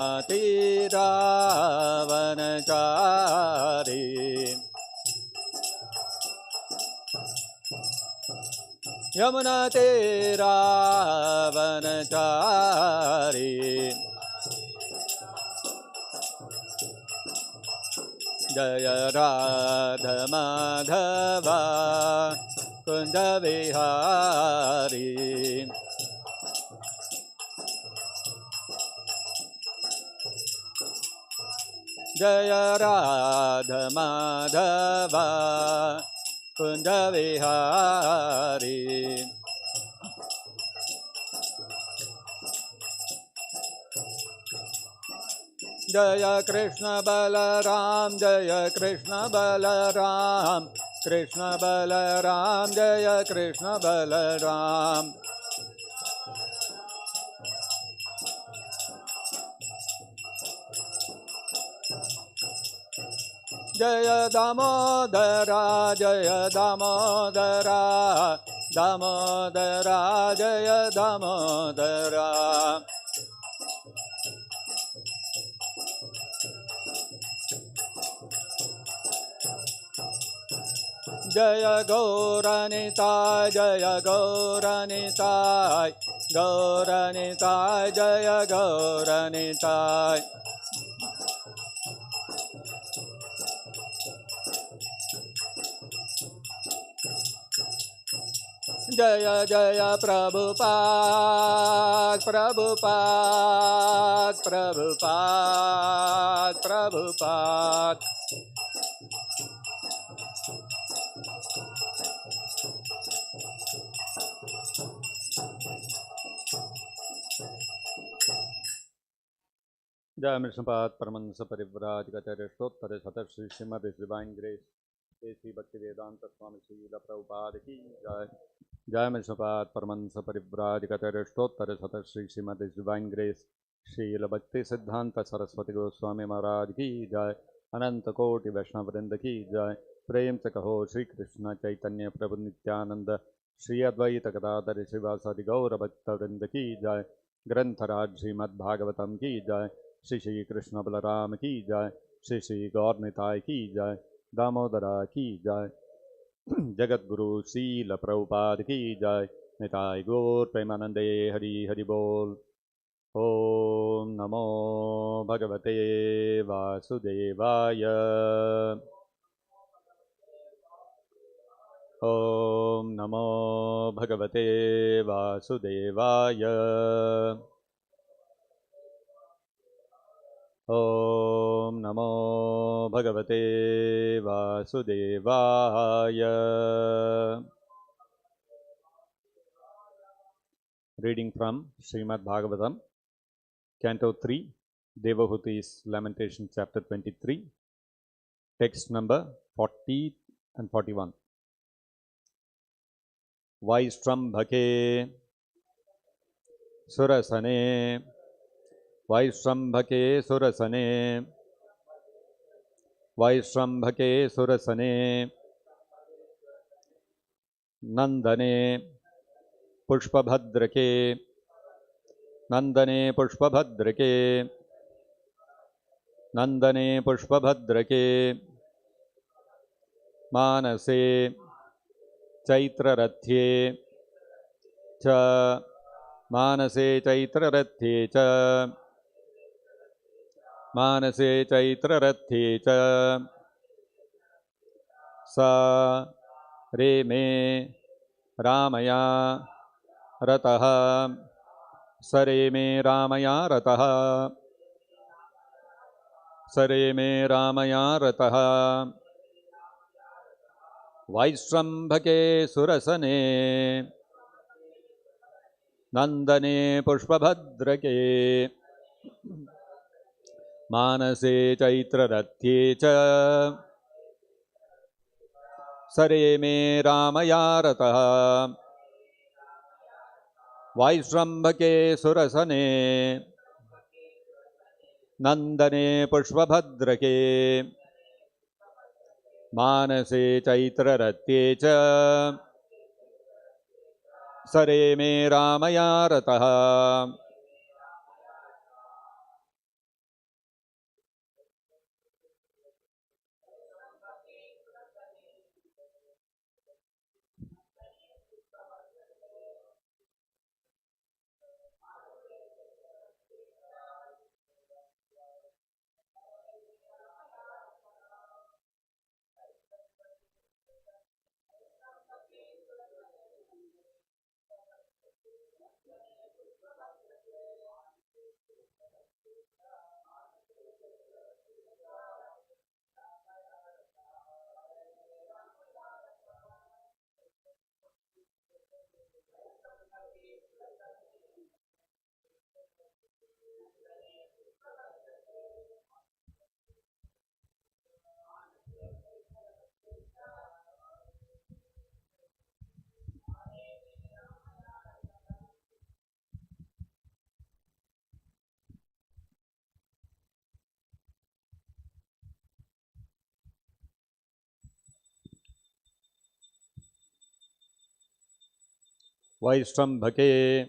तीरावनचारी यमुना तीरावनचारी जय राधा माधवा कुंज विहारी जय राधा माधवा कुंज विहारी जय कृष्ण बलराम जय कृष्ण बलराम कृष्ण बलराम जय कृष्ण बलराम जय दामोदरा जय दामोदरा दामोदरा जय दामोदरा जय गौरनिताय जय गौरनिताय गौरनिताय जय गौरनिताय जय जय प्रभुपाद प्रभुपाद प्रभुपाद प्रभुपाद जय विष्णुपाद परमहंस परिव्राजगतोत्तर सतश्री श्रीमद् डिवाइन ग्रेस श्री भक्ति वेदांत स्वामी श्रील प्रभुपाद की जय। जय विष्णुपाद परमहंस परिव्राजगतोत्तर सतश्री श्रीमद् डिवाइन ग्रेस श्रील भक्ति सिद्धांत सरस्वती गोस्वामी महाराज की जय। अनंत कोटि वैष्णव वृंद की जय। प्रेम से कहो श्री कृष्ण चैतन्य प्रभु नित्यानंद श्री अद्वैत गदाधर शिवासादि गौर भक्त वृंद की जय। ग्रंथराज श्रीमद्-भागवतम की जय। श्री श्री कृष्ण बलराम की जय। श्री श्री गौर निताय की जय। दामोदरा की जय। जगत गुरु शील प्रभुपाद की जय। निताय गौर प्रेमानंदे हरि हरि बोल। ओम नमो भगवते वासुदेवाय। ओम नमो भगवते वासुदेवाय। ओम नमो भगवते वासुदेवाय। Reading from Srimad-Bhagavatam, Canto 3, Devotees Lamentation, Chapter 23, text number 40 and 41. Vaishrambhake surasane Vaishrambhake surasane Vaishrambhake surasane Nandane पुष्पभद्रके नंदने पुष्पभद्रके नंदने पुष्पभद्रके मानसे चैत्ररथ्ये च मानसे चैत्ररथ्ये च मानसे चैत्ररथ्ये च स रे मे रामया रतः सरे मे रामया रतः सरे मे रामया रतः वैश्रम्भके सुरसने नंदने पुष्पभद्रके मानसे चैत्ररथ्ये च सरे मे रामया रतः वैश्रम्भके सुरसने नंदने पुष्पभद्रके मानसे चैत्ररथ्ये च सरे मे Ramaiah रतः Vaishrambhake,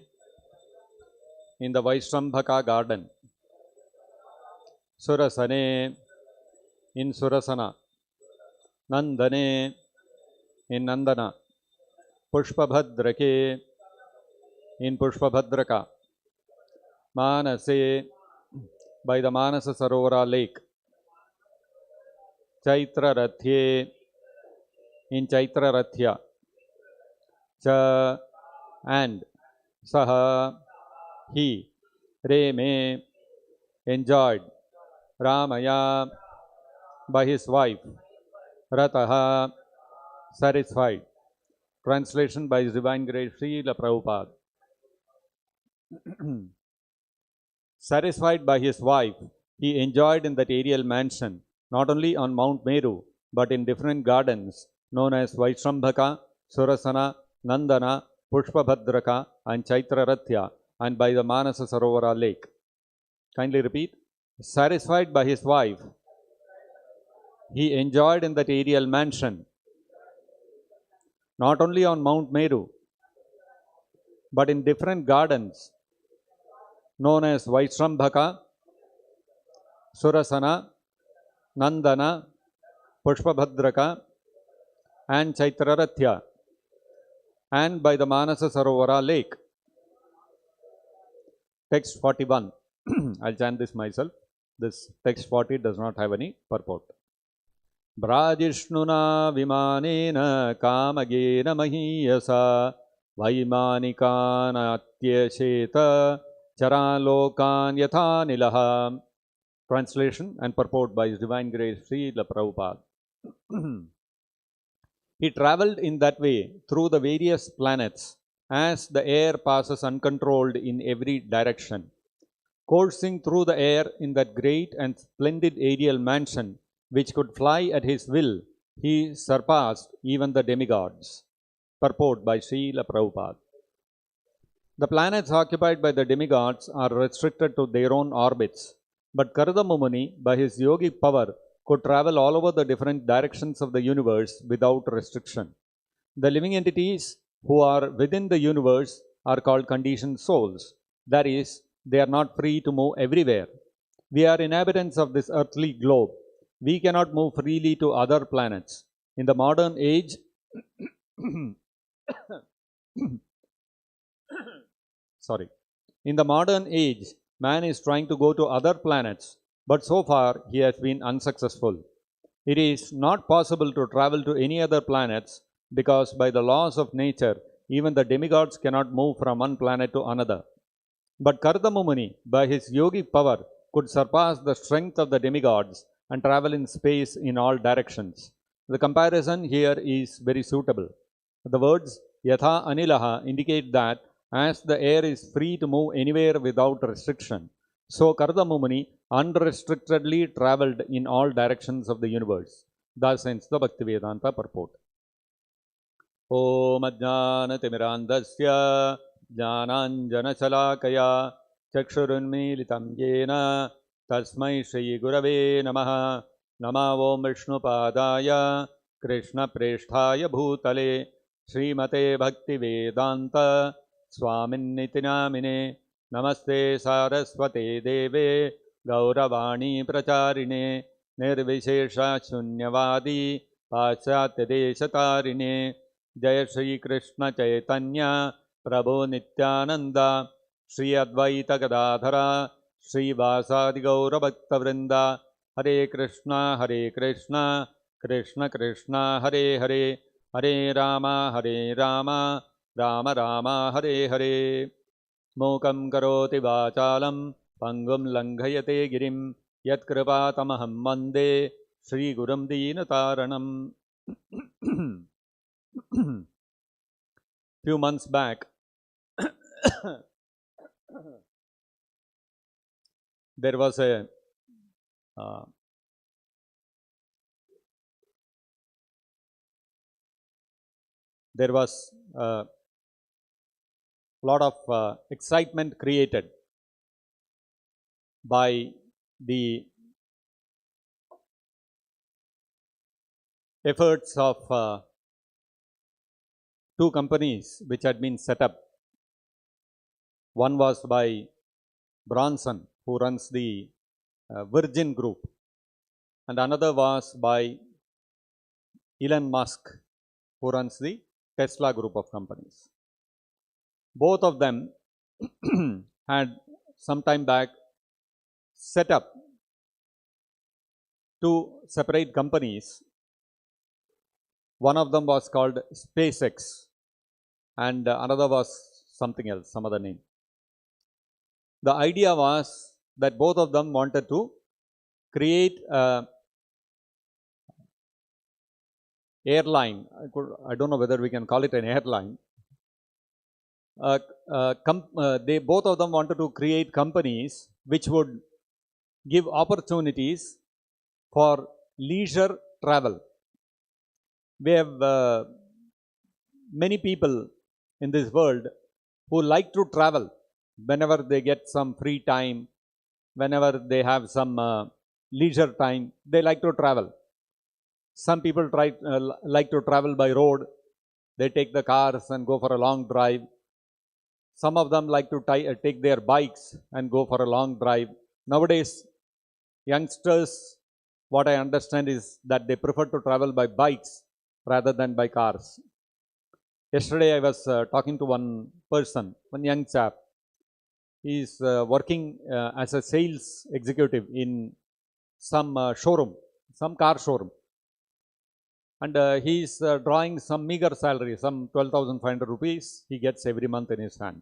in the Vaishrambhaka garden. Surasane, in Surasana. Nandane, in Nandana. Pushpabhadrake, in Pushpabhadraka. Manase, by the Manasa Sarovara lake. Chaitra Rathye, in Chaitra Rathya. Cha, and Saha, he. Reme, enjoyed. Ramaya, by his wife. Rataha, satisfied. Translation by His Divine Grace Srila Prabhupada. Satisfied by his wife, he enjoyed in that aerial mansion, not only on Mount Meru, but in different gardens known as Vaishrambhaka, Surasana, Nandana, Pushpabhadraka, and Chaitra-Rathya, and by the Manasa Sarovara lake. Kindly repeat. Satisfied by his wife, he enjoyed in that aerial mansion, not only on Mount Meru, but in different gardens known as Vaishrambhaka, Surasana, Nandana, Pushpabhadraka, and Chaitra-Rathya, and by the Manasa Sarovara lake. Text 41. I'll chant this myself. This text 40 does not have any purport. Brajishnuna vimanena kamagena mahiyasa vaimanikanaatyasheta charalokan yatha nilaha. Translation and purport by His Divine Grace Srila Prabhupada. He travelled in that way through the various planets as the air passes uncontrolled in every direction. Coursing through the air in that great and splendid aerial mansion, which could fly at his will, he surpassed even the demigods. Purport by Srila Prabhupada. The planets occupied by the demigods are restricted to their own orbits, but Karadama Muni, by his yogic power, could travel all over the different directions of the universe without restriction. The living entities who are within the universe are called conditioned souls. That is, they are not free to move everywhere. We are inhabitants of this earthly globe. We cannot move freely to other planets. In the modern age, In the modern age, man is trying to go to other planets, but so far he has been unsuccessful. It is not possible to travel to any other planets because by the laws of nature, even the demigods cannot move from one planet to another. But Karadama Muni, by his yogic power, could surpass the strength of the demigods and travel in space in all directions. The comparison here is very suitable. The words Yatha Anilaha indicate that as the air is free to move anywhere without restriction, so Karadama Muni unrestrictedly travelled in all directions of the universe. Thus ends the Bhaktivedanta purport. Om Ajnanatimirandasya Jnananjanachalakaya Chakshurunmilitam Yena Tasmai Shri Gurave Namaha. Nama Om Vishnupadaya Krishna Presthaya Bhutale Srimate Bhaktivedanta Swaminiti Namine Namaste Saraswate Deve Gauravani Pracharine Nirvishesha Shunyavadi Paschatya Deshatarine Jaya Shri Krishna Chaitanya Prabhu Nityananda Shri Advaita Gadadhara Shri Vasadi Gaura Bhakta Vrinda Hare Krishna Krishna Krishna Hare Hare Hare Rama Rama Rama Hare Hare Mokam Karoti Vachalam Pangum Langhayate Girim Yat Kripatamaham Mande Shri Gurum Deenataranam. Few months back, there was a lot of excitement created by the efforts of two companies which had been set up. One was by Bronson, who runs the Virgin Group, and another was by Elon Musk, who runs the Tesla group of companies. Both of them had some time back set up two separate companies. One of them was called SpaceX and another was something else, some other name. The idea was that both of them wanted to create a airline. I don't know whether we can call it an airline. They both of them wanted to create companies which would give opportunities for leisure travel. We have many people in this world who like to travel whenever they get some free time, whenever they have some leisure time, they like to travel. Some people like to travel by road. They take the cars and go for a long drive. Some of them like to take their bikes and go for a long drive. Nowadays, youngsters, what I understand is that they prefer to travel by bikes rather than by cars. Yesterday, I was talking to one person, one young chap. He is working as a sales executive in some showroom, some car showroom. And he is drawing some meager salary, some 12,500 rupees he gets every month in his hand.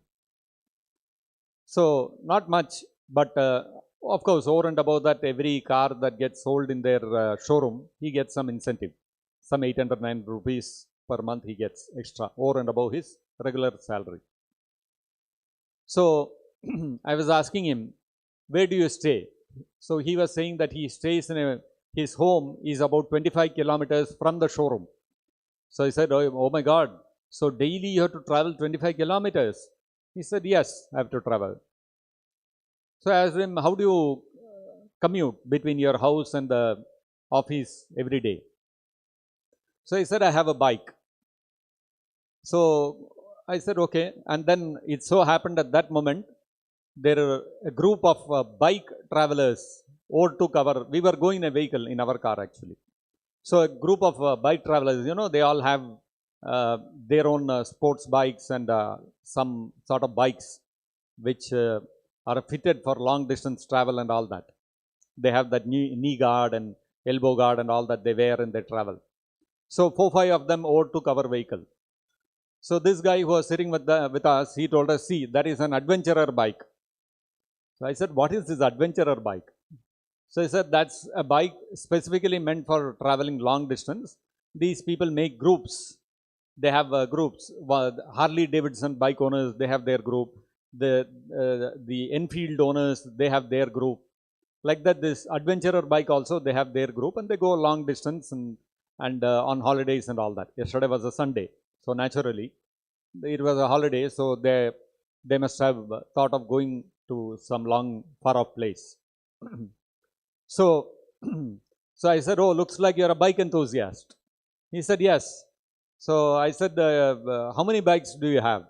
So, not much, but of course, over and above that, every car that gets sold in their showroom, he gets some incentive. Some 809 rupees per month he gets extra, over and above his regular salary. So, I was asking him, where do you stay? So, he was saying that he stays in his home is about 25 kilometers from the showroom. So, I said, oh my God, so daily you have to travel 25 kilometers? He said, yes, I have to travel. So, I asked him, how do you commute between your house and the office every day? So, he said, I have a bike. So, I said, okay. And then it so happened at that moment, there are a group of bike travelers overtook we were going in a vehicle in our car actually. So, a group of bike travelers, they all have their own sports bikes and some sort of bikes which are fitted for long distance travel and all that. They have that knee guard and elbow guard and all that they wear and they travel. So, 4-5 of them overtook our vehicle. So, this guy who was sitting with us, he told us, see, that is an adventurer bike. So, I said, what is this adventurer bike? So, he said, that's a bike specifically meant for traveling long distance. These people make groups. They have groups. Harley Davidson bike owners, they have their group. The Enfield owners, they have their group. Like that, this adventurer bike also, they have their group and they go long distance and on holidays and all that. Yesterday was a Sunday. So, naturally, it was a holiday. So, they must have thought of going to some long, far off place. So, I said, oh, looks like you're a bike enthusiast. He said, yes. So, I said, how many bikes do you have?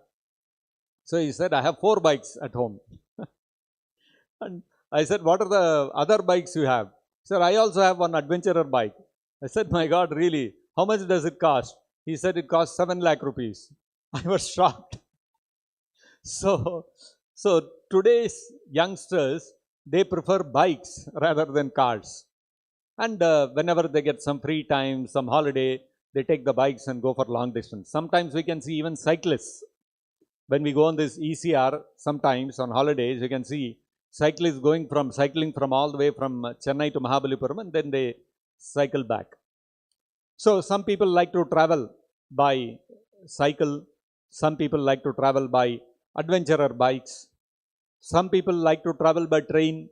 So, he said, I have 4 bikes at home. And I said, what are the other bikes you have? He said, I also have one adventurer bike. I said, my God, really? How much does it cost? He said, it costs 7 lakh rupees. I was shocked. So today's youngsters, they prefer bikes rather than cars. And whenever they get some free time, some holiday, they take the bikes and go for long distance. Sometimes we can see even cyclists. When we go on this ECR, sometimes on holidays, you can see cyclists cycling from all the way from Chennai to Mahabalipuram and then they cycle back. So, some people like to travel by cycle. Some people like to travel by adventurer bikes. Some people like to travel by train.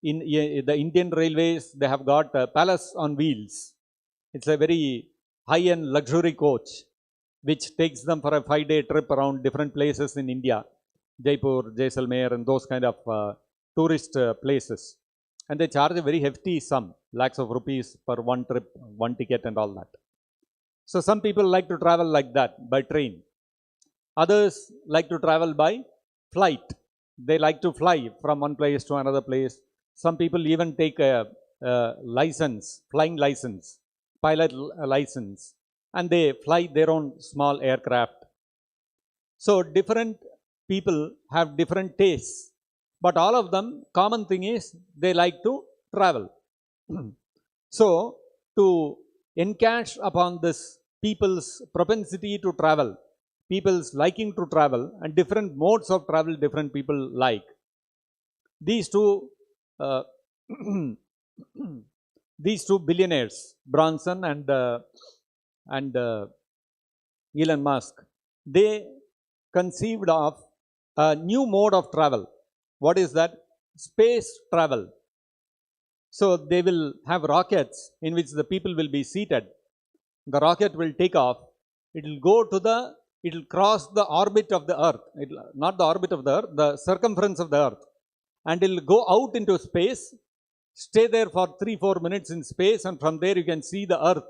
In the Indian Railways, they have got Palace on Wheels. It's a very high-end luxury coach which takes them for a 5-day trip around different places in India. Jaipur, Jaisalmer and those kind of tourist places. And they charge a very hefty sum, lakhs of rupees per one trip, one ticket and all that. So some people like to travel like that, by train. Others like to travel by flight. They like to fly from one place to another place. Some people even take a license, flying license, pilot license, and they fly their own small aircraft. So different people have different tastes, but all of them, common thing is they like to travel. So to encash upon this people's propensity to travel, people's liking to travel, and different modes of travel different people like. These two these two billionaires, Bronson and Elon Musk, they conceived of a new mode of travel. What is that? Space travel. So they will have rockets in which the people will be seated. The rocket will take off. It will cross the orbit of the earth. Not the orbit of the earth, the circumference of the earth. And it will go out into space, stay there for 3-4 minutes in space, and from there you can see the earth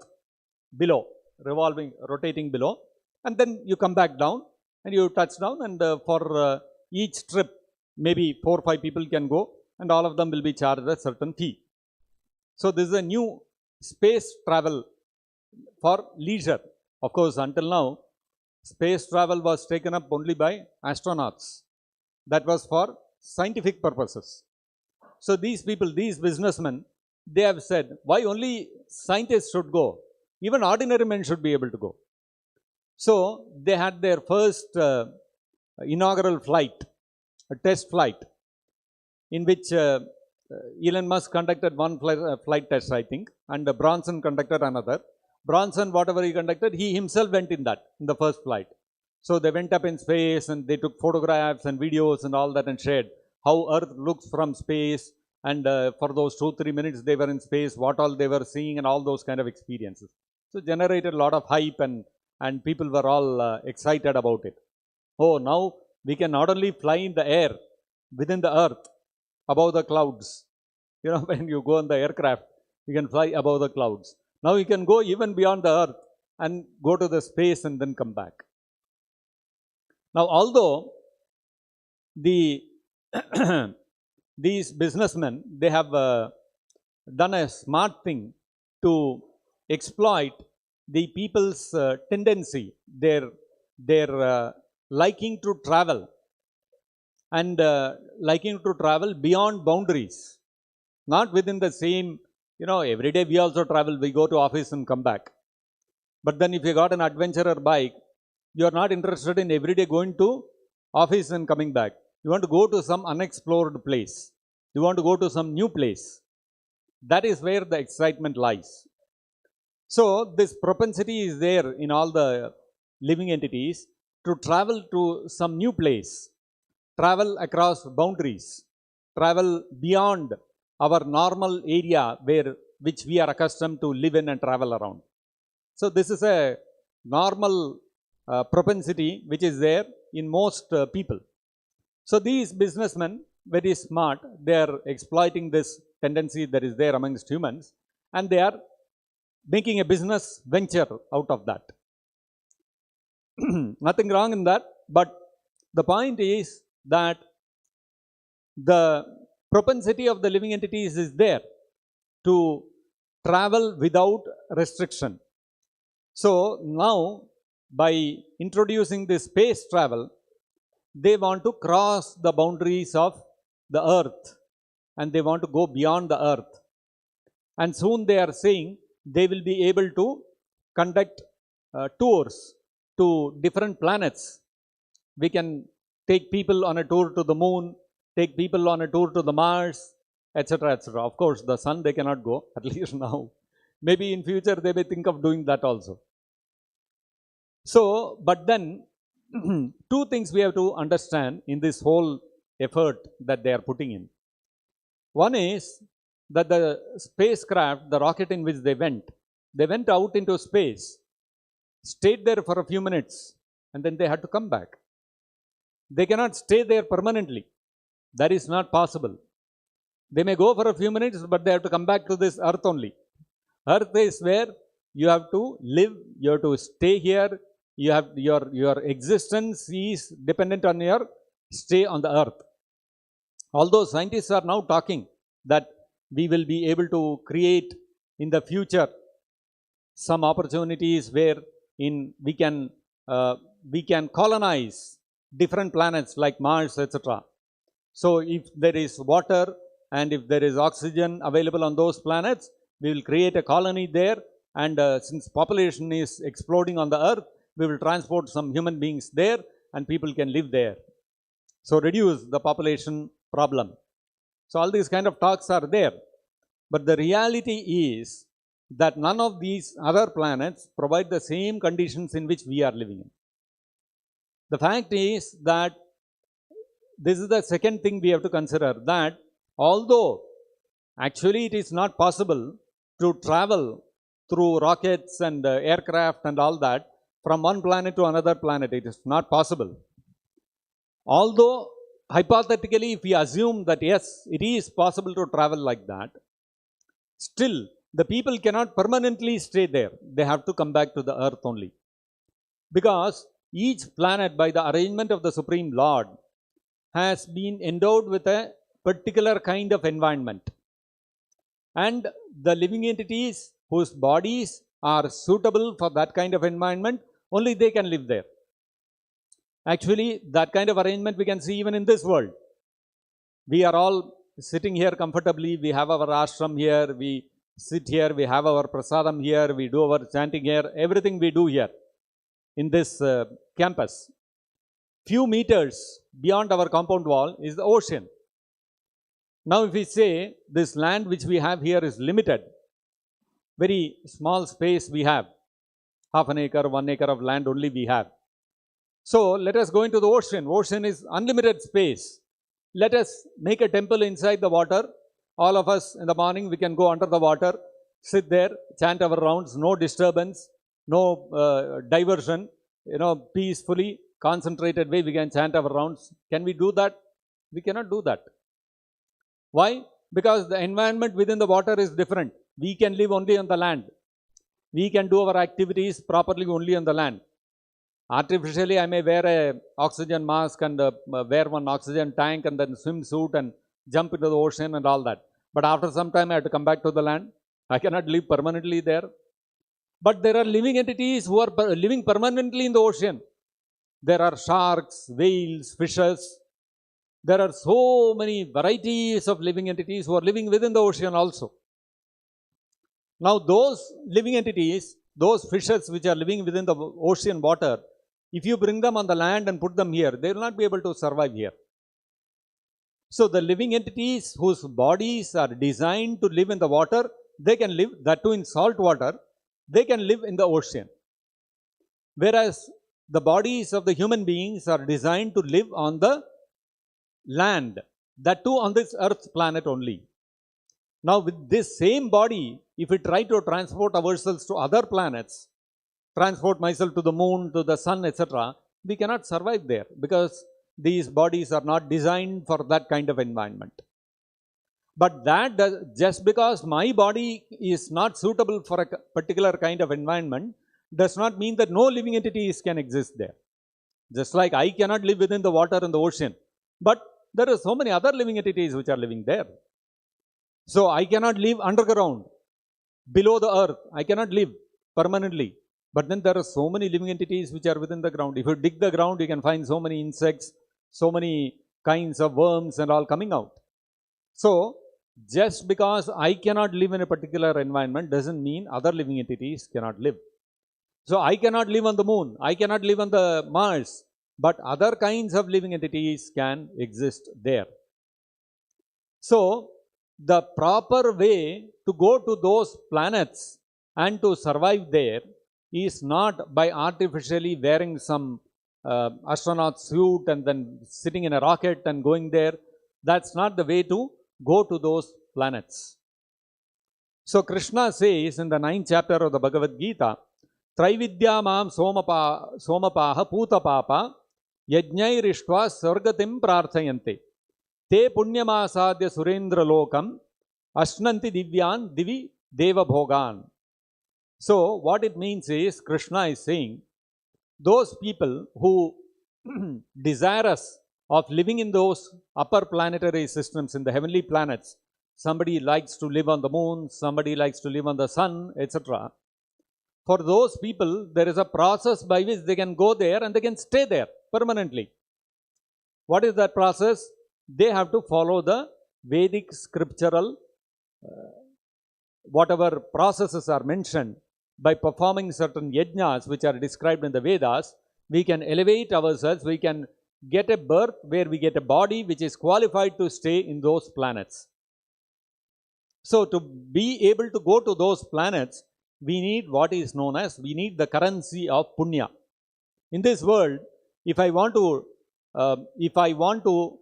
below, rotating below. And then you come back down and you touch down, and for each trip, maybe 4 or 5 people can go, and all of them will be charged a certain fee. So this is a new space travel for leisure. Of course, until now, space travel was taken up only by astronauts. That was for scientific purposes. So these people, these businessmen, they have said, why only scientists should go? Even ordinary men should be able to go. So they had their first inaugural flight, a test flight, in which Elon Musk conducted one flight test, I think, and Bronson conducted another. Bronson, whatever he conducted, he himself went in the first flight. So they went up in space and they took photographs and videos and all that and shared how Earth looks from space, and for those 2-3 minutes they were in space, what all they were seeing and all those kind of experiences. So generated a lot of hype, and people were all excited about it. Oh, now we can not only fly in the air within the earth, above the clouds. You know, when you go on the aircraft, you can fly above the clouds. Now you can go even beyond the earth and go to the space and then come back. Now, although these businessmen, they have done a smart thing to exploit the people's tendency, their liking to travel, and liking to travel beyond boundaries, not within the same, every day we also travel, we go to office and come back. But then if you got an adventurer bike, you are not interested in every day going to office and coming back. You want to go to some unexplored place. You want to go to some new place. That is where the excitement lies. So this propensity is there in all the living entities to travel to some new place, travel across boundaries, travel beyond our normal area which we are accustomed to live in and travel around. So this is a normal propensity which is there in most people. So these businessmen, very smart, they are exploiting this tendency that is there amongst humans, and they are making a business venture out of that. Nothing wrong in that, but the point is that the propensity of the living entities is there to travel without restriction. So now, by introducing this space travel, they want to cross the boundaries of the earth, and they want to go beyond the earth. And soon they are saying they will be able to conduct tours to different planets. We can take people on a tour to the moon, take people on a tour to the Mars, etc., etc. Of course, the sun they cannot go, at least now. Maybe in future they may think of doing that also. So, but then two things we have to understand in this whole effort that they are putting in. One is that the spacecraft, the rocket in which they went out into space, stayed there for a few minutes, and then they had to come back. They cannot stay there permanently. That is not possible. They may go for a few minutes, but they have to come back to this earth only. Earth is where you have to live, you have to stay here, you have your existence is dependent on your stay on the earth. Although scientists are now talking that we will be able to create in the future some opportunities where we can colonize different planets like Mars, etc. So if there is water and if there is oxygen available on those planets, we will create a colony there, and since population is exploding on the earth, we will transport some human beings there and people can live there. So reduce the population problem. So all these kind of talks are there. But the reality is that none of these other planets provide the same conditions in which we are living in. The fact is that this is the second thing we have to consider, that although actually it is not possible to travel through rockets and aircraft and all that from one planet to another planet, it is not possible. Although hypothetically, if we assume that yes, it is possible to travel like that, still the people cannot permanently stay there. They have to come back to the earth only. Because each planet, by the arrangement of the Supreme Lord, has been endowed with a particular kind of environment. And the living entities whose bodies are suitable for that kind of environment, only they can live there. Actually, that kind of arrangement we can see even in this world. We are all sitting here comfortably. We have our ashram here. We sit here. We have our prasadam here. We do our chanting here. Everything we do here in this campus. Few meters beyond our compound wall is the ocean. Now, if we say this land which we have here is limited, very small space we have, half an acre, 1 acre of land only we have. So let us go into the ocean. Ocean is unlimited space. Let us make a temple inside the water. All of us in the morning we can go under the water, sit there, chant our rounds, no disturbance, no diversion, peacefully, concentrated way we can chant our rounds. Can we do that? We cannot do that. Why? Because the environment within the water is different. We can live only on the land. We can do our activities properly only on the land. Artificially, I may wear an oxygen mask and wear one oxygen tank and then swimsuit and jump into the ocean and all that. But after some time, I have to come back to the land. I cannot live permanently there. But there are living entities who are living permanently in the ocean. There are sharks, whales, fishes. There are so many varieties of living entities who are living within the ocean also. Now, those living entities, those fishes which are living within the ocean water, if you bring them on the land and put them here, they will not be able to survive here. So, the living entities whose bodies are designed to live in the water, they can live, that too in salt water, they can live in the ocean. Whereas, the bodies of the human beings are designed to live on the land, that too on this earth planet only. Now, with this same body, if we try to transport ourselves to other planets, transport myself to the moon, to the sun, etc., we cannot survive there because these bodies are not designed for that kind of environment. But just because my body is not suitable for a particular kind of environment does not mean that no living entities can exist there. Just like I cannot live within the water and the ocean, but there are so many other living entities which are living there. So I cannot live underground, below the earth. I cannot live permanently. But then there are so many living entities which are within the ground. If you dig the ground, you can find so many insects, so many kinds of worms and all coming out. So, just because I cannot live in a particular environment doesn't mean other living entities cannot live. So, I cannot live on the moon. I cannot live on the Mars. But other kinds of living entities can exist there. So, the proper way to go to those planets and to survive there is not by artificially wearing some astronaut suit and then sitting in a rocket and going there. That's not the way to go to those planets. So Krishna says in the 9th chapter of the Bhagavad-gita, Traividya mam somapaha putapapa yajnairištva sargatim prarthayante te punyamasadya surendra lokam ashnanti divyan divi deva bhogan. So what it means is, Krishna is saying, those people who desirous of living in those upper planetary systems, in the heavenly planets, somebody likes to live on the moon, somebody likes to live on the sun, etc. For those people, there is a process by which they can go there and they can stay there permanently. What is that process? They have to follow the Vedic scriptural, whatever processes are mentioned. By performing certain yajnas which are described in the Vedas, we can elevate ourselves, we can get a birth where we get a body which is qualified to stay in those planets. So to be able to go to those planets, we need what is known as, we need the currency of punya. In this world, if I want to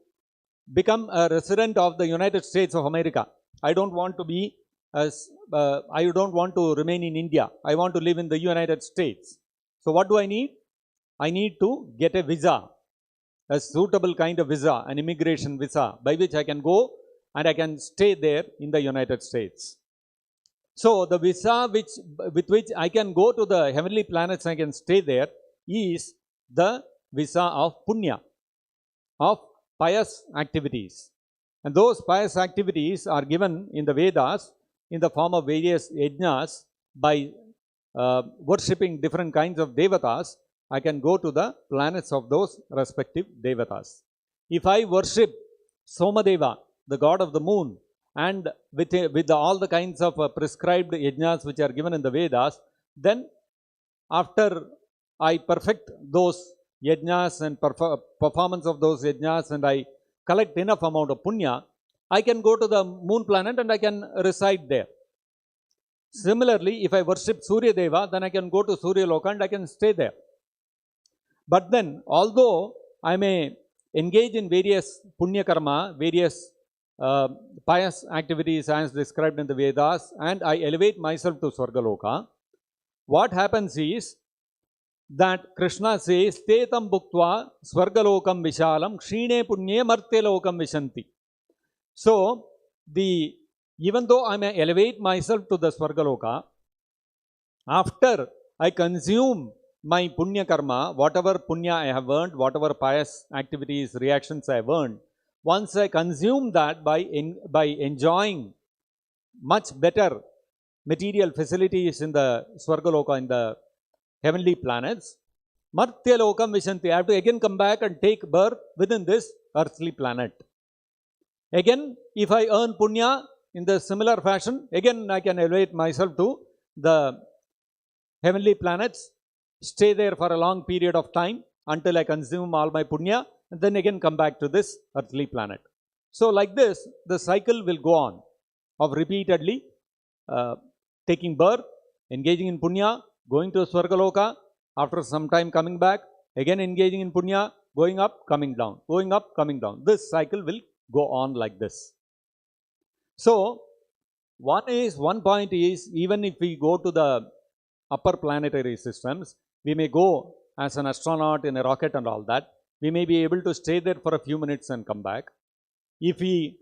become a resident of the United States of America, I don't want to be I don't want to remain in India. I want to live in the United States. So what do I need? I need to get a visa, a suitable kind of visa, an immigration visa, by which I can go and I can stay there in the United States. So the visa with which I can go to the heavenly planets, I can stay there, is the visa of punya, of pious activities. And those pious activities are given in the Vedas in the form of various yajnas. By worshipping different kinds of devatas, I can go to the planets of those respective devatas. If I worship Somadeva, the god of the moon, and with all the kinds of prescribed yajnas which are given in the Vedas, then after I perfect those yajnas and performance of those yajnas, and I collect enough amount of punya, I can go to the moon planet and I can reside there. Similarly, if I worship Surya Deva, then I can go to Surya Loka and I can stay there. But then, although I may engage in various punya karma, various pious activities as described in the Vedas, and I elevate myself to Swargaloka, what happens is that Krishna says, Tetam bhuktva Swargalokam vishalam kshine punye martya lokam vishanti. So, even though I may elevate myself to the Swargaloka, after I consume my punya karma, whatever punya I have earned, whatever pious activities, reactions I have earned, once I consume that by enjoying much better material facilities in the Swargaloka, in the heavenly planets, Martya Lokam Vishanti, I have to again come back and take birth within this earthly planet. Again, if I earn punya in the similar fashion, again I can elevate myself to the heavenly planets, stay there for a long period of time until I consume all my punya, and then again come back to this earthly planet. So like this, the cycle will go on of repeatedly taking birth, engaging in punya, going to Swargaloka, after some time coming back, again engaging in punya, going up, coming down, going up, coming down. This cycle will go on like this. So, one point is, even if we go to the upper planetary systems, we may go as an astronaut in a rocket and all that. We may be able to stay there for a few minutes and come back. If we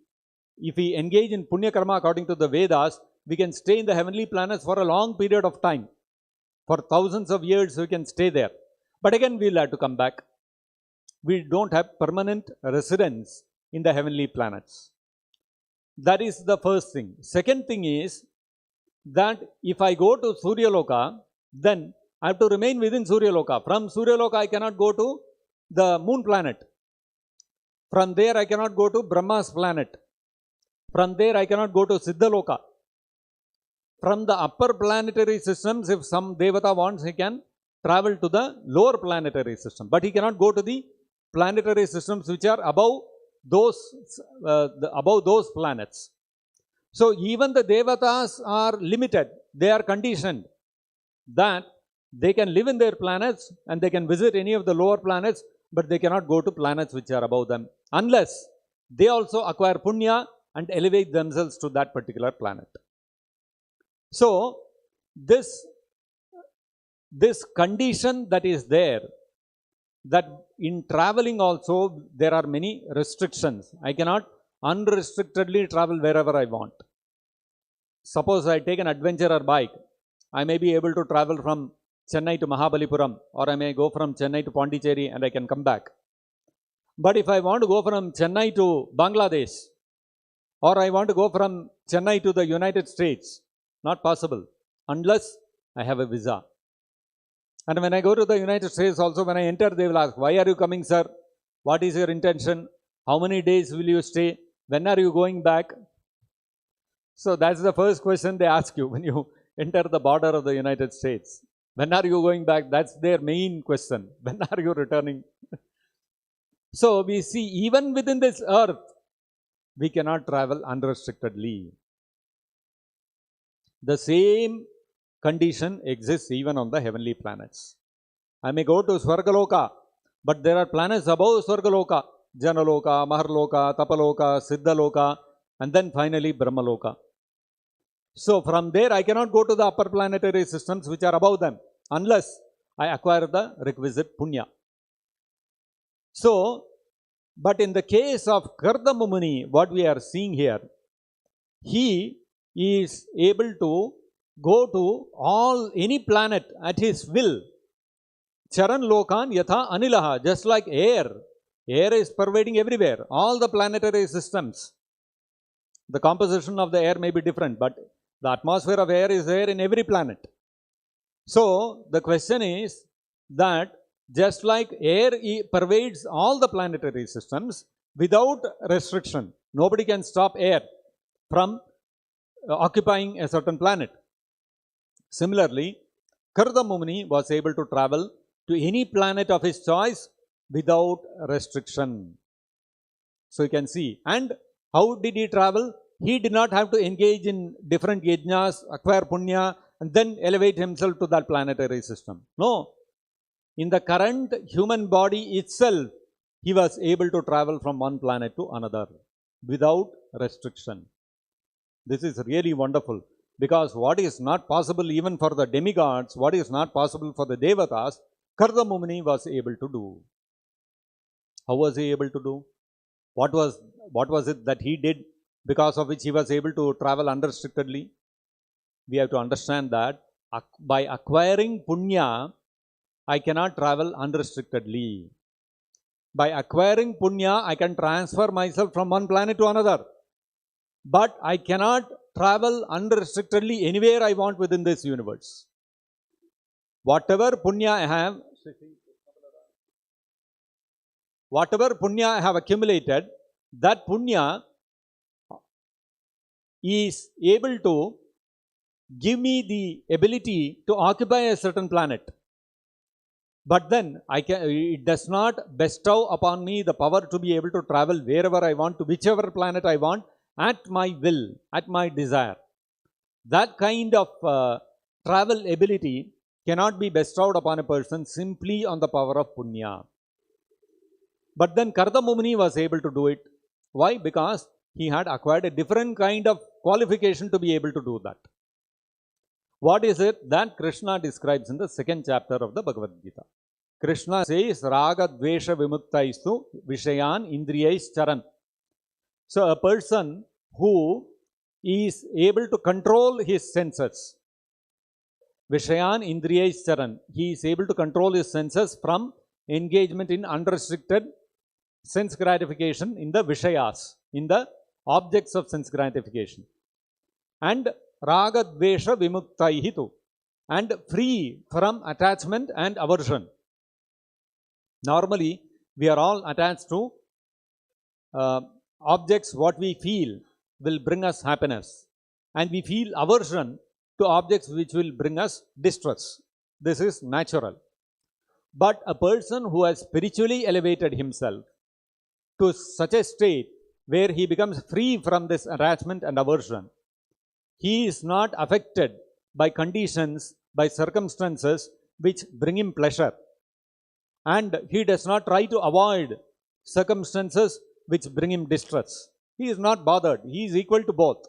engage in punya karma according to the Vedas, we can stay in the heavenly planets for a long period of time. For thousands of years we can stay there. But again we will have to come back. We don't have permanent residence in the heavenly planets. That is the first thing. Second thing is that if I go to Surya Loka, then I have to remain within Surya Loka. From Surya Loka I cannot go to the moon planet. From there I cannot go to Brahma's planet. From there I cannot go to Siddha Loka. From the upper planetary systems, if some Devata wants, he can travel to the lower planetary system. But he cannot go to the planetary systems which are above those planets. So even the Devatas are limited. They are conditioned that they can live in their planets and they can visit any of the lower planets, but they cannot go to planets which are above them, unless they also acquire punya and elevate themselves to that particular planet. So, this condition that is there, that in traveling also there are many restrictions. I cannot unrestrictedly travel wherever I want. Suppose I take an adventurer bike, I may be able to travel from Chennai to Mahabalipuram, or I may go from Chennai to Pondicherry and I can come back. But if I want to go from Chennai to Bangladesh, or I want to go from Chennai to the United States, not possible unless I have a visa. And when I go to the United States also, when I enter, they will ask, why are you coming, sir? What is your intention? How many days will you stay? When are you going back? So that's the first question they ask you when you enter the border of the United States. When are you going back? That's their main question. When are you returning? So we see even within this earth, we cannot travel unrestrictedly. The same condition exists even on the heavenly planets. I may go to Swargaloka, but there are planets above Swargaloka. Janaloka, Maharloka, Tapaloka, Siddhaloka, and then finally Brahmaloka. So from there I cannot go to the upper planetary systems which are above them unless I acquire the requisite punya. So, but in the case of Kardama Muni, what we are seeing here, he is able to go to any planet at his will. Charan Lokan Yatha Anilaha, just like air. Air is pervading everywhere, all the planetary systems. The composition of the air may be different, but the atmosphere of air is there in every planet. So, the question is that just like air pervades all the planetary systems without restriction, nobody can stop air from occupying a certain planet. Similarly, Kardama Muni was able to travel to any planet of his choice without restriction. So you can see. And how did he travel? He did not have to engage in different yajnas, acquire punya, and then elevate himself to that planetary system. No. In the current human body itself, he was able to travel from one planet to another without restriction. This is really wonderful, because what is not possible even for the demigods, what is not possible for the devatas, Kardama Muni was able to do. How was he able to do? What was it that he did because of which he was able to travel unrestrictedly? We have to understand that by acquiring punya, I cannot travel unrestrictedly. By acquiring punya, I can transfer myself from one planet to another. But I cannot travel unrestrictedly anywhere I want within this universe. Whatever punya I have, accumulated, that punya is able to give me the ability to occupy a certain planet. But then it does not bestow upon me the power to be able to travel wherever I want, to whichever planet I want, at my will, at my desire. That kind of travel ability cannot be bestowed upon a person simply on the power of punya. But then Kardama Muni was able to do it. Why? Because he had acquired a different kind of qualification to be able to do that. What is it? That Krishna describes in the 2nd chapter of the Bhagavad-gita. Krishna says, Raga Dvesha Vimuktaistu Vishayan Indriyais Charan. So a person who is able to control his senses, Vishayan Indriyais Charan, he is able to control his senses from engagement in unrestricted sense gratification in the Vishayas, in the objects of sense gratification. And Raga Dvesha Vimuktaihitu, and free from attachment and aversion. Normally, we are all attached to objects. What we feel will bring us happiness, and we feel aversion to objects which will bring us distress. This is natural. But a person who has spiritually elevated himself to such a state where he becomes free from this attachment and aversion, he is not affected by conditions, by circumstances which bring him pleasure. And he does not try to avoid circumstances which bring him distress. He is not bothered. He is equal to both.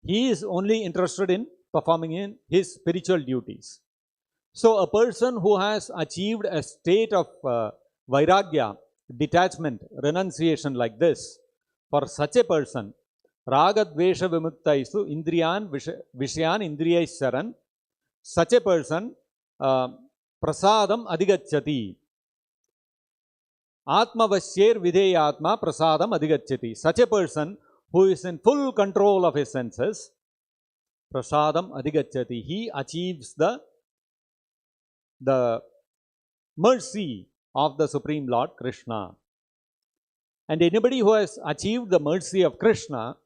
He is only interested in performing in his spiritual duties. So a person who has achieved a state of vairagya, detachment, renunciation like this, for such a person, Raga Dvesha Vimuktaisu Indriyan Vishayan Indriyais Charan, such a person prasadam adhigacchati. Atmavasyer videyatma prasadam adhigacchati. Such a person who is in full control of his senses, prasadam adhigacchati, he achieves the mercy of the Supreme Lord Krishna. And anybody who has achieved the mercy of Krishna,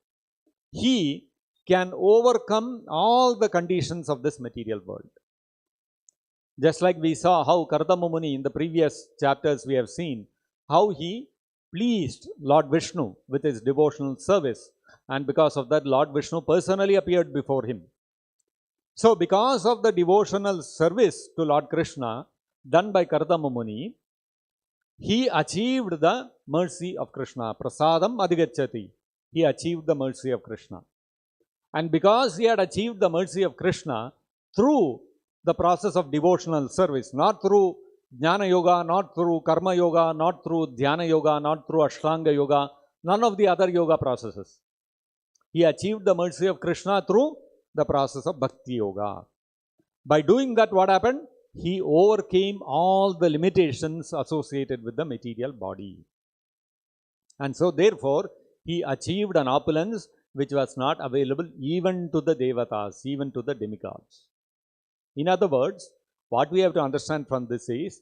he can overcome all the conditions of this material world. Just like we saw how Kardama Muni in the previous chapters we have seen, how he pleased Lord Vishnu with his devotional service, and because of that Lord Vishnu personally appeared before him. So because of the devotional service to Lord Krishna done by Kardama Muni, he achieved the mercy of Krishna. Prasadam adhigacchati. He achieved the mercy of Krishna. And because he had achieved the mercy of Krishna through the process of devotional service, not through Jnana Yoga, not through Karma Yoga, not through Dhyana Yoga, not through Ashtanga Yoga, none of the other yoga processes. He achieved the mercy of Krishna through the process of Bhakti Yoga. By doing that, what happened? He overcame all the limitations associated with the material body. And so therefore, he achieved an opulence which was not available even to the Devatas, even to the demigods. In other words, what we have to understand from this is,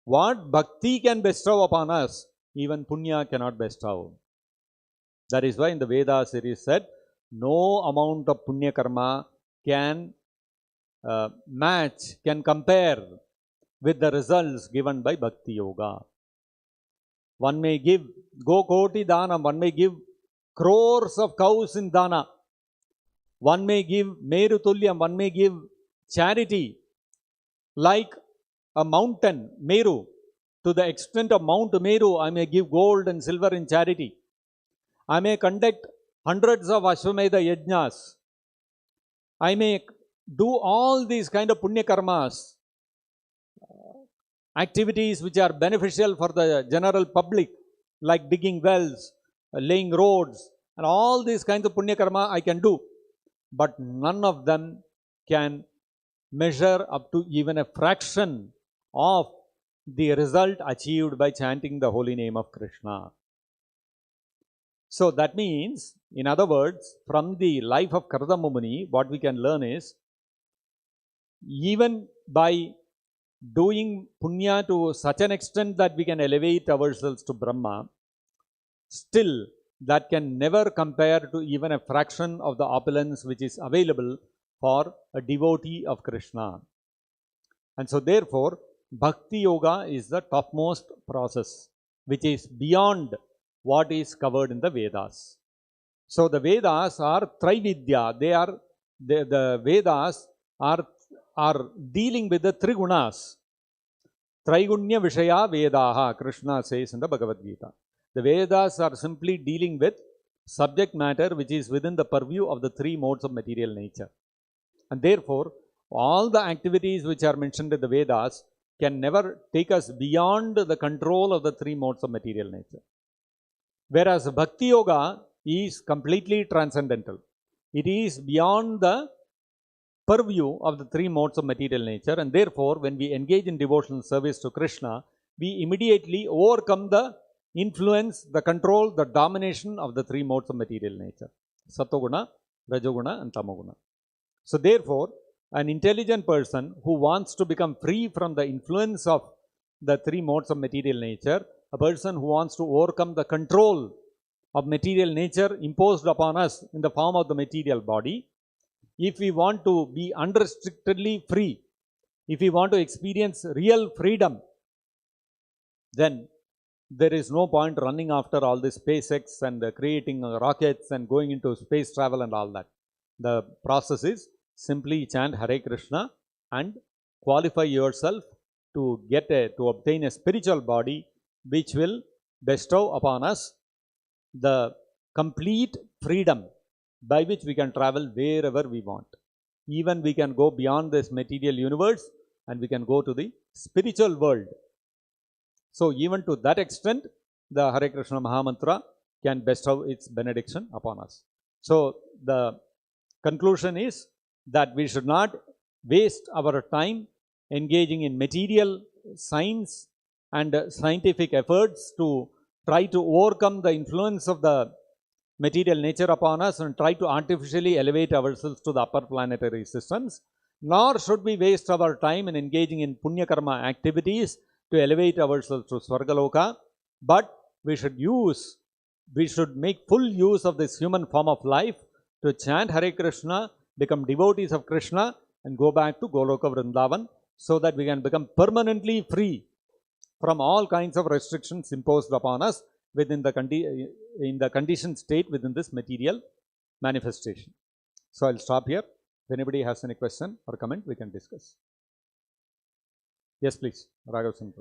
what Bhakti can bestow upon us, even Punya cannot bestow. That is why in the Vedas it is said, no amount of Punya Karma can can compare with the results given by Bhakti Yoga. One may give Gokoti Dana, one may give crores of cows in Dana, one may give Meru Tulyam, one may give charity like a mountain, Meru. To the extent of Mount Meru, I may give gold and silver in charity. I may conduct hundreds of Ashwamedha Yajnas. I may do all these kind of Punya Karmas, activities which are beneficial for the general public, like digging wells, laying roads, and all these kinds of Punya Karma I can do. But none of them can measure up to even a fraction of the result achieved by chanting the holy name of Krishna. So that means, in other words, from the life of Kardama Muni, what we can learn is, even by doing punya to such an extent that we can elevate ourselves to Brahma, still that can never compare to even a fraction of the opulence which is available for a devotee of Krishna. And so therefore, Bhakti Yoga is the topmost process, which is beyond what is covered in the Vedas. So the Vedas are Trividya. The Vedas are dealing with the Trigunas. Trigunya Vishaya Vedaha, Krishna says in the Bhagavad-gita. The Vedas are simply dealing with subject matter which is within the purview of the three modes of material nature. And therefore, all the activities which are mentioned in the Vedas can never take us beyond the control of the three modes of material nature. Whereas Bhakti Yoga is completely transcendental. It is beyond the purview of the three modes of material nature, and therefore, when we engage in devotional service to Krishna, we immediately overcome the influence, the control, the domination of the three modes of material nature: Sattoguna, Rajoguna, and Tamoguna. So therefore, an intelligent person who wants to become free from the influence of the three modes of material nature, a person who wants to overcome the control of material nature imposed upon us in the form of the material body, if we want to be unrestrictedly free, if we want to experience real freedom, then there is no point running after all this SpaceX and creating rockets and going into space travel and all that. The process is simply chant Hare Krishna and qualify yourself to obtain a spiritual body which will bestow upon us the complete freedom by which we can travel wherever we want. Even we can go beyond this material universe and we can go to the spiritual world. So even to that extent, the Hare Krishna Mahamantra can bestow its benediction upon us. So the conclusion is that we should not waste our time engaging in material science and scientific efforts to try to overcome the influence of the material nature upon us and try to artificially elevate ourselves to the upper planetary systems, nor should we waste our time in engaging in punya karma activities to elevate ourselves to Swargaloka, but we should make full use of this human form of life to chant Hare Krishna, become devotees of Krishna, and go back to Goloka Vrindavan, so that we can become permanently free from all kinds of restrictions imposed upon us within in the conditioned state within this material manifestation. So I'll stop here. If anybody has any question or comment, we can discuss. Yes, please, Raghav Singh.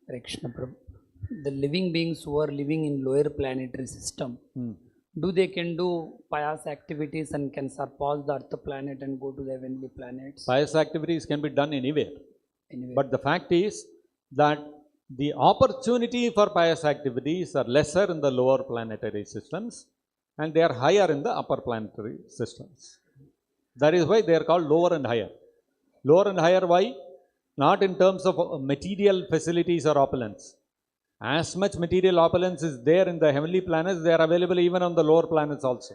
Krishna Prabhu. The living beings who are living in lower planetary system, do they can do pious activities and can surpass the Earth planet and go to the heavenly planets? Pious activities can be done anywhere. But the fact is that the opportunity for pious activities are lesser in the lower planetary systems and they are higher in the upper planetary systems. That is why they are called lower and higher. Lower and higher, why? Not in terms of material facilities or opulence. As much material opulence is there in the heavenly planets, they are available even on the lower planets also.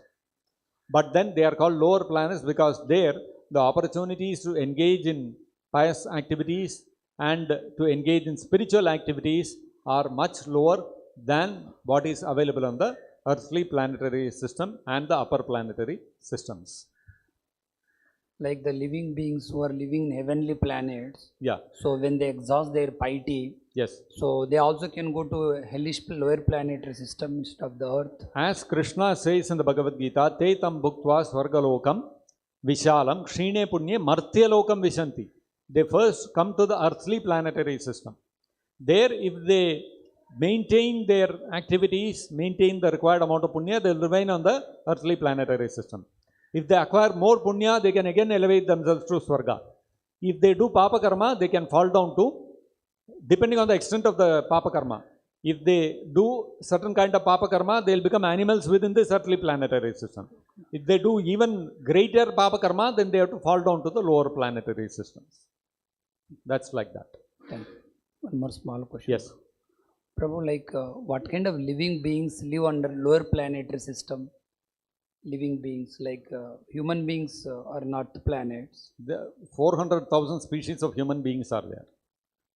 But then they are called lower planets because there the opportunities to engage in pious activities and to engage in spiritual activities are much lower than what is available on the earthly planetary system and the upper planetary systems. Like the living beings who are living in heavenly planets. Yeah. So when they exhaust their piety, yes. So they also can go to hellish lower planetary system instead of the earth. As Krishna says in the Bhagavad-gita, Te tam bhuktva swargalokam vishalam kshine punye martyalokam vishanti. They first come to the earthly planetary system. There, if they maintain their activities, maintain the required amount of punya, they will remain on the earthly planetary system. If they acquire more punya, they can again elevate themselves to Swarga. If they do papa karma, they can fall down to, depending on the extent of the papa karma. If they do certain kind of papa karma, they will become animals within this earthly planetary system. If they do even greater papa karma, then they have to fall down to the lower planetary systems. That's like that. Thank you. One more small question. Yes. Prabhu, like what kind of living beings live under lower planetary system? Living beings, like human beings are not planets. The 400,000 species of human beings are there.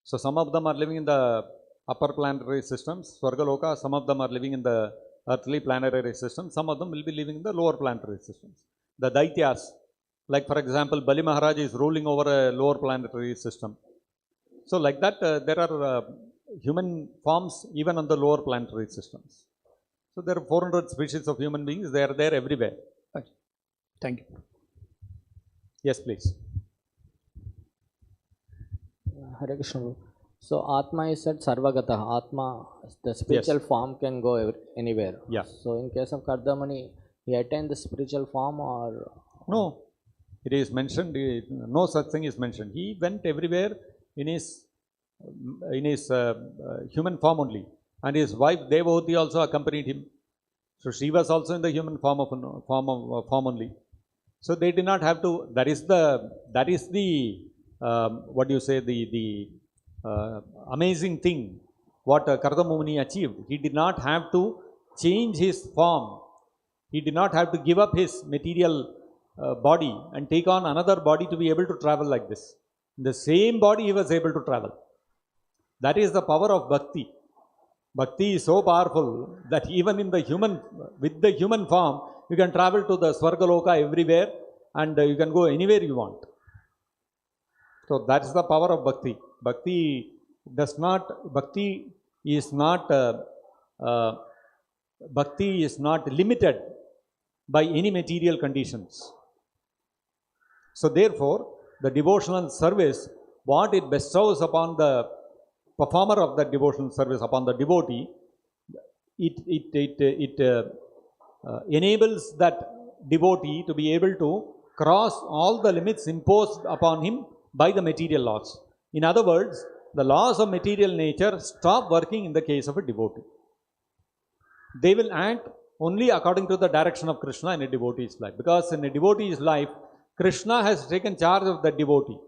So some of them are living in the upper planetary systems, Swargaloka. Some of them are living in the earthly planetary systems. Some of them will be living in the lower planetary systems. The Daityas, like for example, Bali Maharaj is ruling over a lower planetary system. So like that, there are human forms even on the lower planetary systems. So there are 400 species of human beings. They are there everywhere. Okay. Thank you. Yes, please. Hare Krishna. So Atma is said Sarvagata. Atma, the spiritual form can go anywhere. Yeah. So in case of Kardamani, he attained the spiritual form or? No. It is mentioned, no such thing is mentioned. He went everywhere in his human form only. And his wife Devavati also accompanied him. So she was also in the human form only. So they did not have to. That is the what do you say, the amazing thing what Kardama Muni achieved. He did not have to change his form. He did not have to give up his material body and take on another body to be able to travel like this. In the same body he was able to travel. That is the power of bhakti. Bhakti is so powerful that even in the with the human form, you can travel to the Swargaloka everywhere and you can go anywhere you want. So that is the power of bhakti. Bhakti is not limited by any material conditions. So therefore, the devotional service, what it bestows upon the performer of that devotional service, upon the devotee, it enables that devotee to be able to cross all the limits imposed upon him by the material laws. In other words, the laws of material nature stop working in the case of a devotee. they will act only according to the direction of Krishna in a devotee's life. Because in a devotee's life, Krishna has taken charge of the devotee.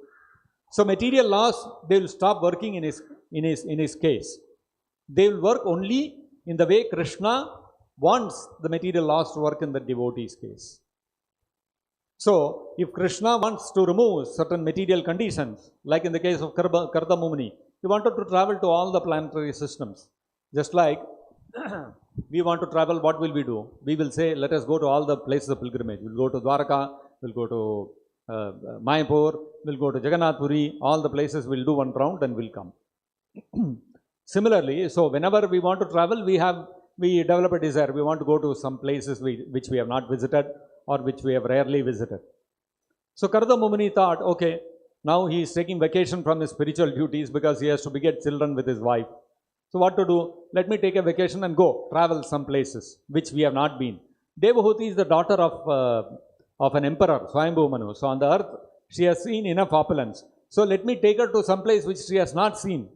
So material laws, they will stop working in his case. They will work only in the way Krishna wants the material laws to work in the devotee's case. So, if Krishna wants to remove certain material conditions, like in the case of Karda Mumini, he wanted to travel to all the planetary systems. Just like we want to travel, what will we do? We will say, let us go to all the places of pilgrimage. We'll go to Dwaraka, we'll go to Mayapur, we'll go to Jagannath Puri, all the places we'll do one round and we'll come. Similarly, so whenever we want to travel, we develop a desire. We want to go to some places which we have not visited or which we have rarely visited. So Karda Mumini thought, okay, now he is taking vacation from his spiritual duties because he has to beget children with his wife. So what to do? Let me take a vacation and go travel some places which we have not been. Devahuti is the daughter of an emperor, Swayambhu Manu. So on the earth, she has seen enough opulence. So let me take her to some place which she has not seen.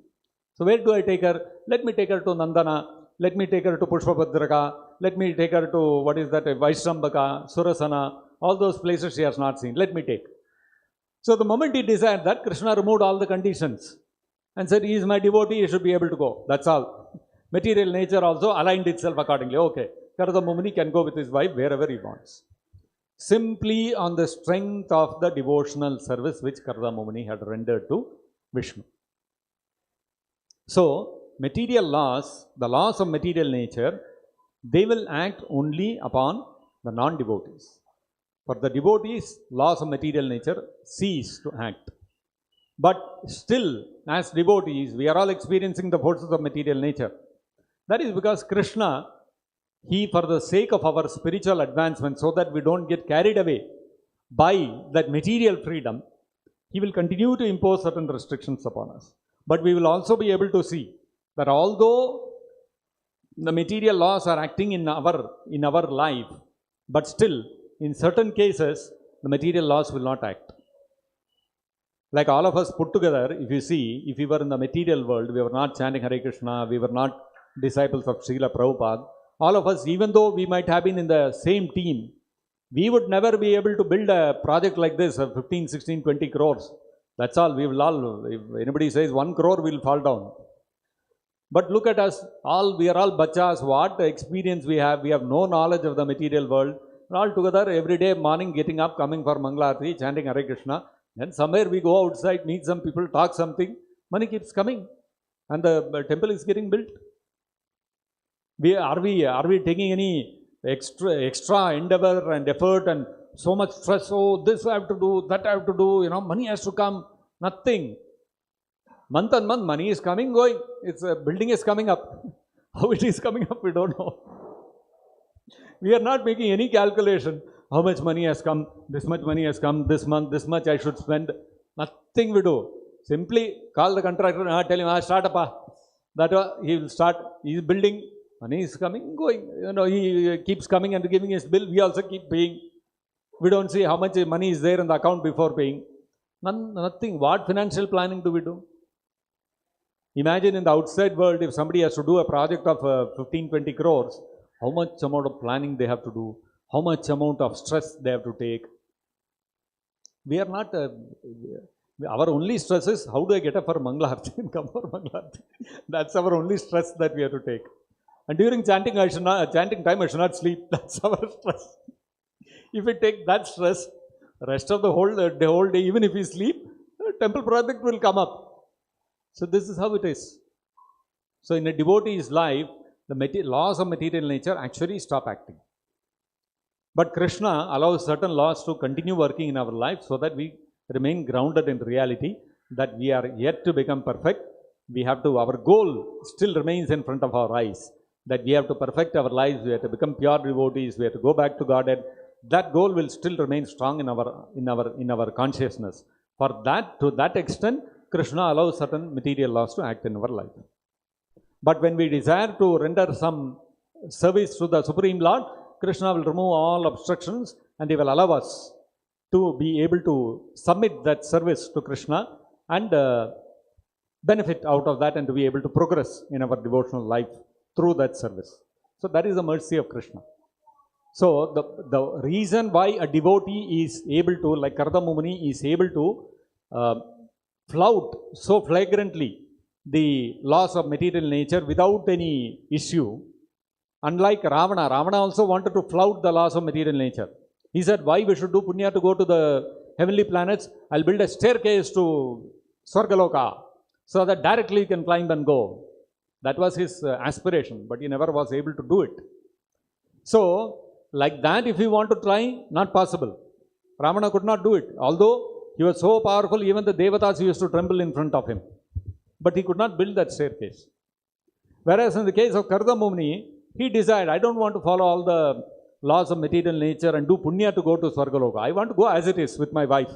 So where do I take her? Let me take her to Nandana. Let me take her to Pushpapadraka. Let me take her to, Vaishrambaka, Surasana. All those places she has not seen. Let me take. So the moment he desired that, Krishna removed all the conditions and said, he is my devotee, he should be able to go. That's all. Material nature also aligned itself accordingly. Okay, Karda Mumini can go with his wife wherever he wants. Simply on the strength of the devotional service which Karda Mumini had rendered to Vishnu. So, material laws, the laws of material nature, they will act only upon the non-devotees. For the devotees, laws of material nature cease to act. But still, as devotees, we are all experiencing the forces of material nature. That is because Krishna, he, for the sake of our spiritual advancement, so that we don't get carried away by that material freedom, he will continue to impose certain restrictions upon us. But we will also be able to see that although the material laws are acting in our life, but still, in certain cases, the material laws will not act. Like all of us put together, if you see, if we were in the material world, we were not chanting Hare Krishna, we were not disciples of Srila Prabhupada, all of us, even though we might have been in the same team, we would never be able to build a project like this of 15, 16, 20 crores. That's all. We will all, if anybody says 1 crore, we will fall down. But look at us, we are all bachas. What experience we have no knowledge of the material world. All together, every day morning, getting up, coming for Mangalarati, chanting Hare Krishna. Then somewhere we go outside, meet some people, talk something, money keeps coming. And the temple is getting built. Are we taking any extra endeavor and effort and so much stress? Oh, this I have to do, that I have to do, money has to come. Nothing. Month on month, money is coming, going. It's a building is coming up. How it is coming up, we don't know. We are not making any calculation. How much money has come? This much money has come this month. This much I should spend. Nothing we do. Simply call the contractor and tell him, start up. That he will start. He is building. Money is coming, going. He keeps coming and giving his bill. We also keep paying. We don't see how much money is there in the account before paying. Nothing. What financial planning do we do? Imagine in the outside world, if somebody has to do a project of 15, 20 crores, how much amount of planning they have to do, how much amount of stress they have to take. We are not, our only stress is, how do I get up for Mangalarti and come for Mangalarti? That's our only stress that we have to take. And during chanting time, I should not sleep. That's our stress. If we take that stress, rest of the whole day, even if we sleep, the temple project will come up. So this is how it is. So in a devotee's life, the laws of material nature actually stop acting. But Krishna allows certain laws to continue working in our life so that we remain grounded in reality, that we are yet to become perfect. Our goal still remains in front of our eyes, that we have to perfect our lives, we have to become pure devotees, we have to go back to Godhead. That goal will still remain strong in our consciousness. For that, to that extent, Krishna allows certain material laws to act in our life. But when we desire to render some service to the Supreme Lord, Krishna will remove all obstructions and He will allow us to be able to submit that service to Krishna and benefit out of that and to be able to progress in our devotional life through that service. So that is the mercy of Krishna. So the reason why a devotee is able to, like Kardama Muni, is able to flout so flagrantly the laws of material nature without any issue, unlike Ravana. Ravana also wanted to flout the laws of material nature. He said, why we should do punya to go to the heavenly planets? I'll build a staircase to Swargaloka so that directly you can climb and go. That was his aspiration, but he never was able to do it. So, like that, if you want to try, not possible. Ravana could not do it. Although he was so powerful, even the Devatas used to tremble in front of him. But he could not build that staircase. Whereas in the case of Kardama Muni, he decided, I don't want to follow all the laws of material nature and do punya to go to Swargaloka. I want to go as it is with my wife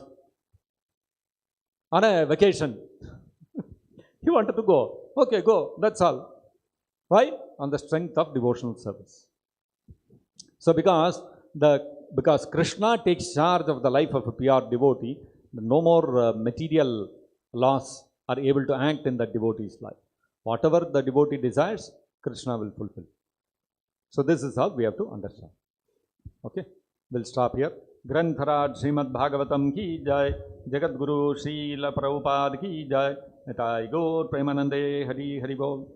on a vacation. He wanted to go. Okay, go. That's all. Why? On the strength of devotional service. So because Krishna takes charge of the life of a pure devotee, no more material laws are able to act in that devotee's life. Whatever the devotee desires, Krishna will fulfill. So this is how we have to understand. Okay, we'll stop here. Grantharaj Srimad-Bhagavatam ki jai, Jagat Guru Srila Prabhupada ki jai, Nitai Gaur Premanande Hari Hari Bol.